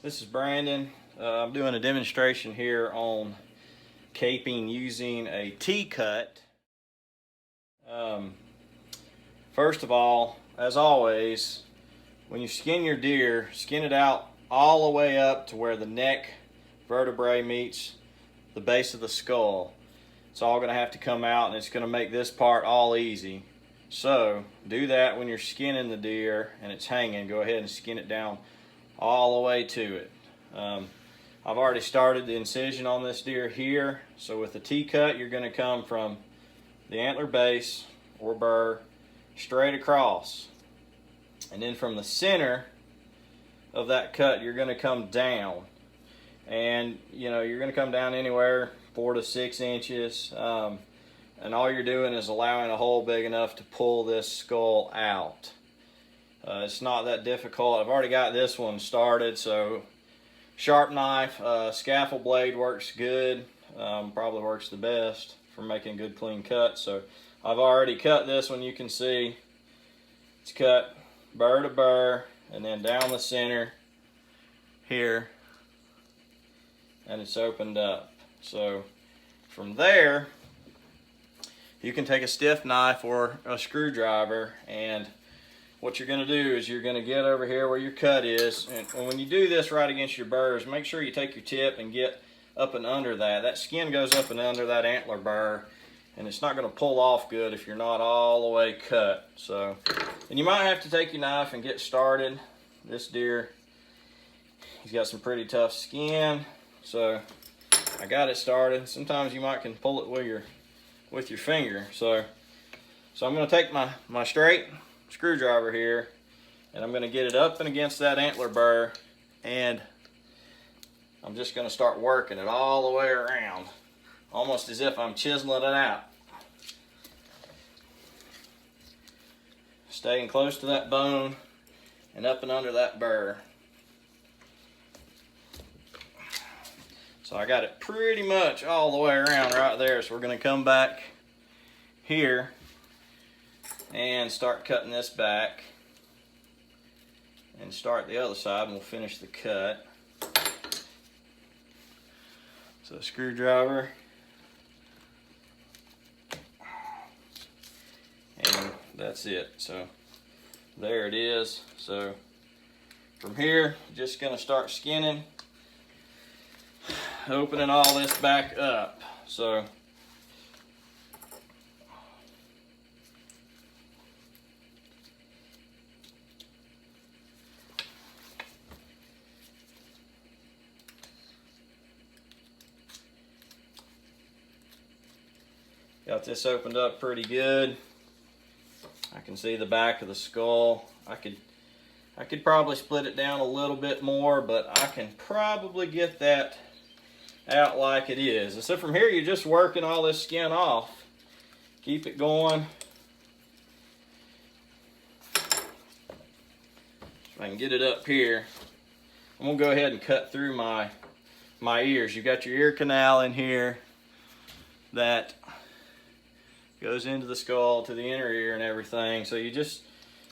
This is Brandon. I'm doing a demonstration here on caping using a T-cut. First of all, as always, when you skin your deer, skin it out all the way up to where the neck vertebrae meets the base of the skull. It's all going to have to come out, and it's going to make this part all easy. So do that when you're skinning the deer and it's hanging. Go ahead and skin it down all the way to it. I've already started the incision on this deer here. So with the T-cut, you're going to come from the antler base or burr straight across, and then from the center of that cut you're going to come down, and you're going to come down anywhere 4 to 6 inches, and all you're doing is allowing a hole big enough to pull this skull out. It's not that difficult. I've already got this one started, so sharp knife, scaffold blade works good, probably works the best for making good clean cuts. So I've already cut this one. You can see it's cut burr to burr and then down the center here, and it's opened up. So from there you can take a stiff knife or a screwdriver, and what you're going to do is you're going to get over here where your cut is, and when you do this right against your burrs, make sure you take your tip and get up and under that. That skin goes up and under that antler burr, and it's not going to pull off good if you're not all the way cut. So, and you might have to take your knife and get started. This deer, he's got some pretty tough skin, so I got it started. Sometimes you might can pull it with your finger. So I'm going to take my straight screwdriver here, and I'm going to get it up and against that antler burr, and I'm just going to start working it all the way around, almost as if I'm chiseling it out. Staying close to that bone and up and under that burr. So I got it pretty much all the way around right there. So we're going to come back here and start cutting this back, and start the other side, and we'll finish the cut. So screwdriver, and that's it. So there it is. So from here, just going to start skinning, opening all this back up. So got this opened up pretty good. I can see the back of the skull. I could probably split it down a little bit more, but I can probably get that out like it is. And so from here, you're just working all this skin off. Keep it going. If I can get it up here, I'm gonna go ahead and cut through my ears. You've got your ear canal in here that goes into the skull to the inner ear and everything. So you just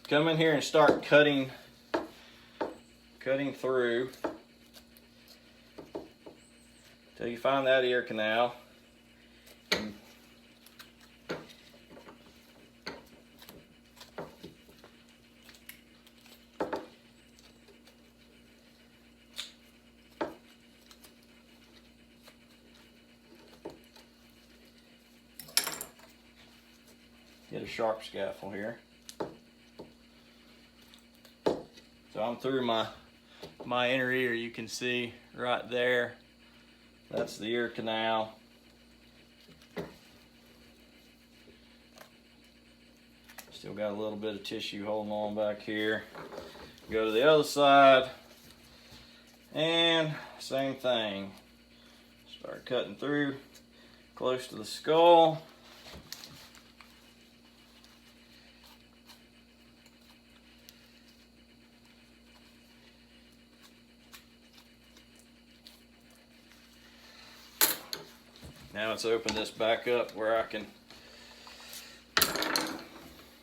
come in here and start cutting through till you find that ear canal. Get a sharp scaffold here. So I'm through my inner ear. You can see right there, that's the ear canal. Still got a little bit of tissue holding on back here. Go to the other side, and same thing. Start cutting through close to the skull. Now let's open this back up where I can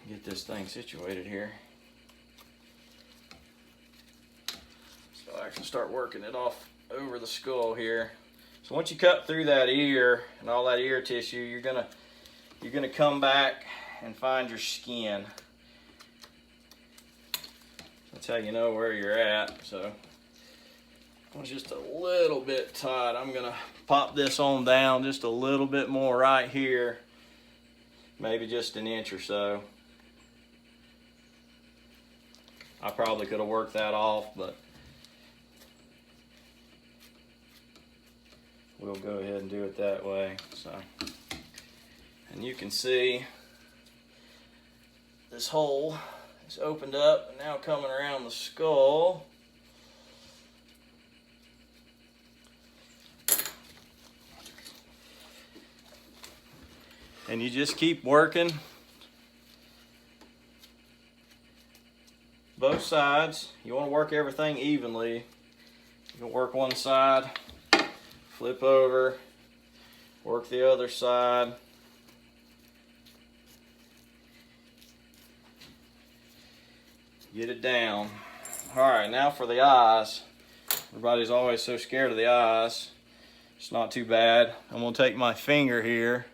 get this thing situated here. So I I can start working it off over the skull here. So once you cut through that ear and all that ear tissue, you're gonna come back and find your skin. That's how you know where you're at. So it's just a little bit tight. I'm gonna pop this on down just a little bit more right here, maybe just an inch or so. I probably could have worked that off, but we'll go ahead and do it that way. So, and you can see this hole is opened up and now coming around the skull. And you just keep working both sides. You want to work everything evenly. You can work one side, flip over, work the other side. Get it down. All right, now for the eyes. Everybody's always so scared of the eyes. It's not too bad. I'm gonna take my finger here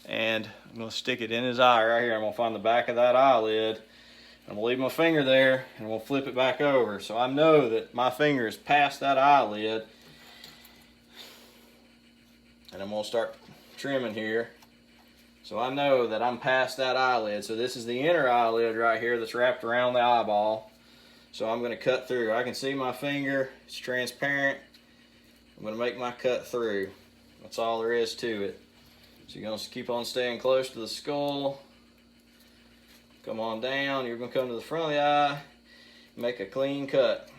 and I'm gonna stick it in his eye right here. I'm gonna find the back of that eyelid. I'm gonna leave my finger there and we'll flip it back over. So I know that my finger is past that eyelid. And I'm gonna start trimming here. So I know that I'm past that eyelid. So this is the inner eyelid right here that's wrapped around the eyeball. So I'm gonna cut through. I can see my finger, it's transparent. I'm gonna make my cut through. That's all there is to it. So you're gonna keep on staying close to the skull. Come on down, you're gonna come to the front of the eye, make a clean cut.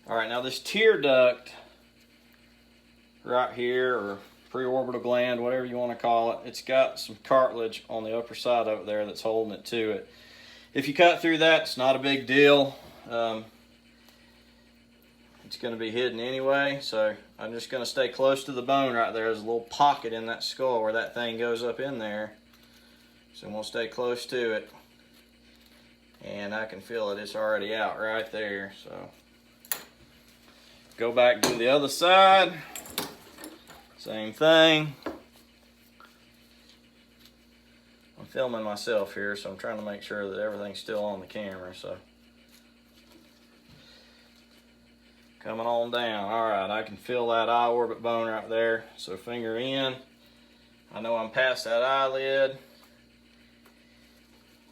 All right, now this tear duct right here, or preorbital gland, whatever you want to call it, it's got some cartilage on the upper side over there that's holding it to it. If you cut through that, it's not a big deal. It's going to be hidden anyway, so I'm just going to stay close to the bone right there. There's a little pocket in that skull where that thing goes up in there. So I'm going to stay close to it. And I can feel it, it's already out right there. So go back to the other side. Same thing. I'm filming myself here, so I'm trying to make sure that everything's still on the camera. So coming on down. All right, I can feel that eye orbit bone right there. So finger in. I know I'm past that eyelid.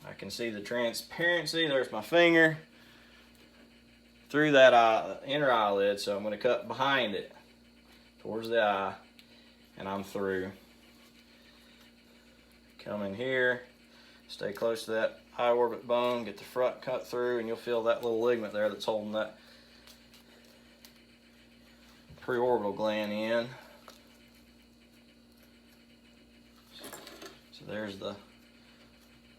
I can see the transparency. There's my finger through that inner eyelid. So I'm going to cut behind it towards the eye, and I'm through. Come in here, stay close to that eye orbit bone, get the front cut through, and you'll feel that little ligament there that's holding that preorbital gland in. So there's the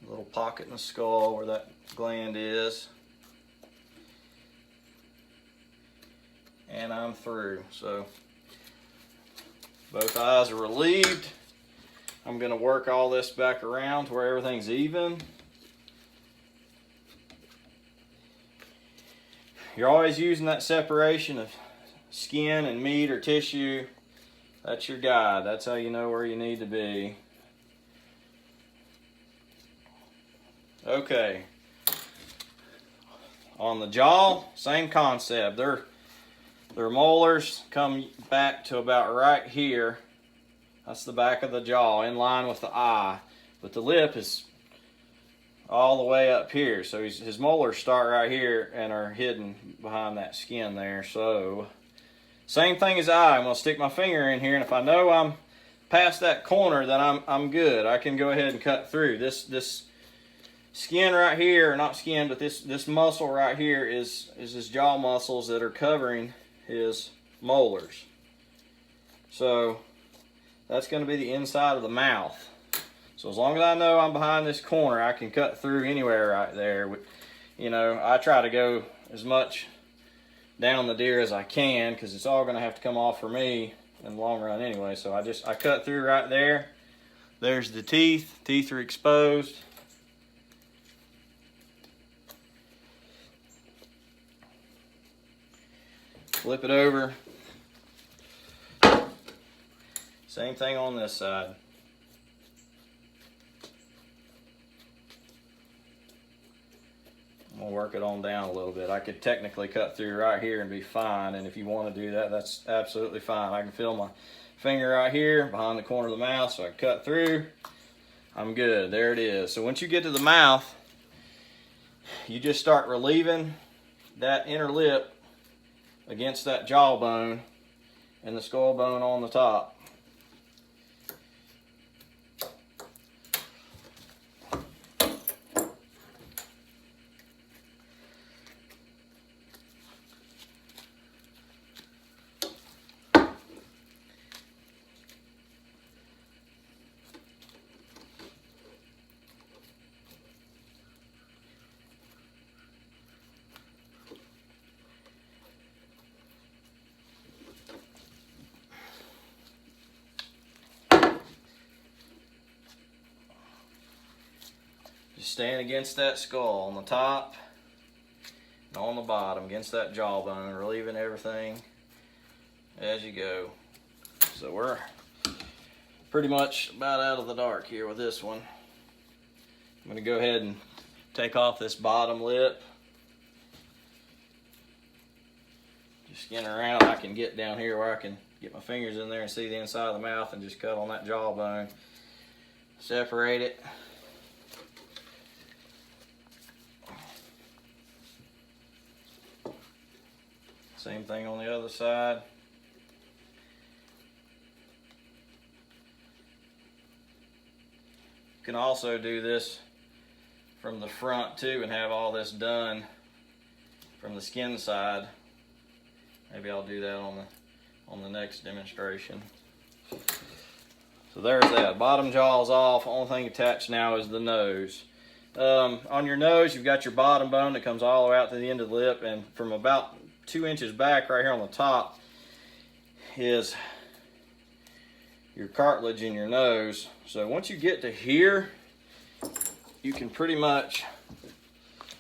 little pocket in the skull where that gland is. And I'm through. So both eyes are relieved. I'm going to work all this back around to where everything's even. You're always using that separation of skin and meat or tissue. That's your guide. That's how you know where you need to be. Okay. On the jaw, same concept. Their molars come back to about right here. That's the back of the jaw, in line with the eye. But the lip is all the way up here. So his molars start right here and are hidden behind that skin there. So same thing as eye. I'm gonna stick my finger in here, and if I know I'm past that corner, then I'm good. I can go ahead and cut through. This skin right here, not skin, but this muscle right here is his jaw muscles that are covering his molars. So that's going to be the inside of the mouth. So as long as I know I'm behind this corner, I can cut through anywhere right there. You know, I try to go as much down the deer as I can, because it's all going to have to come off for me in the long run anyway. So I cut through right there. There's the teeth. Teeth are exposed. Flip it over. Same thing on this side. I'm gonna work it on down a little bit. I could technically cut through right here and be fine, and if you want to do that, that's absolutely fine. I can feel my finger right here behind the corner of the mouth, so I cut through. I'm good. There it is. So once you get to the mouth, you just start relieving that inner lip against that jawbone and the skull bone on the top. Stand against that skull on the top and on the bottom against that jawbone, relieving everything as you go. So we're pretty much about out of the dark here with this one. I'm going to go ahead and take off this bottom lip. Just skin around. I can get down here where I can get my fingers in there and see the inside of the mouth and just cut on that jawbone. Separate it. Same thing on the other side. You can also do this from the front too and have all this done from the skin side. Maybe I'll do that on the next demonstration. So there's that. Bottom jaw's off. Only thing attached now is the nose. On your nose, you've got your bottom bone that comes all the way out to the end of the lip, and from about 2 inches back right here on the top is your cartilage in your nose. So once you get to here, you can pretty much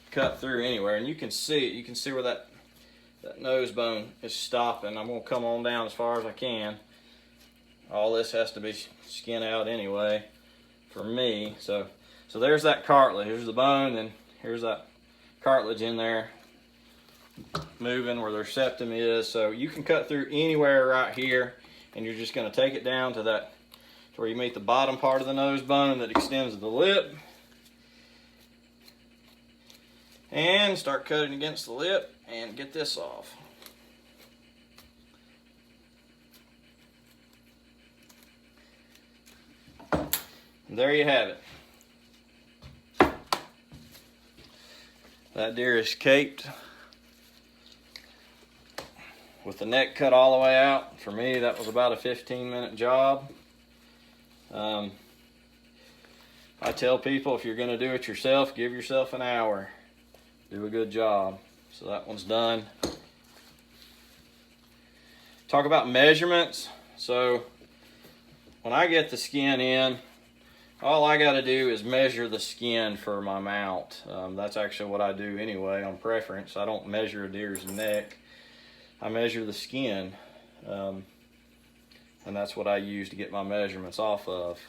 cut through anywhere, and you can see it. You can see where that nose bone is stopping. I'm going to come on down as far as I can. All this has to be skin out anyway for me. So there's that cartilage. Here's the bone, and here's that cartilage in there moving where their septum is. So you can cut through anywhere right here, and you're just going to take it down to where you meet the bottom part of the nose bone that extends to the lip, and start cutting against the lip and get this off. And there you have it. That deer is caped with the neck cut all the way out. For me, that was about a 15-minute job. I tell people, if you're going to do it yourself, give yourself an hour. Do a good job. So that one's done. Talk about measurements. So when I get the skin in, all I got to do is measure the skin for my mount. That's actually what I do anyway on preference. I don't measure a deer's neck. I measure the skin, and that's what I use to get my measurements off of.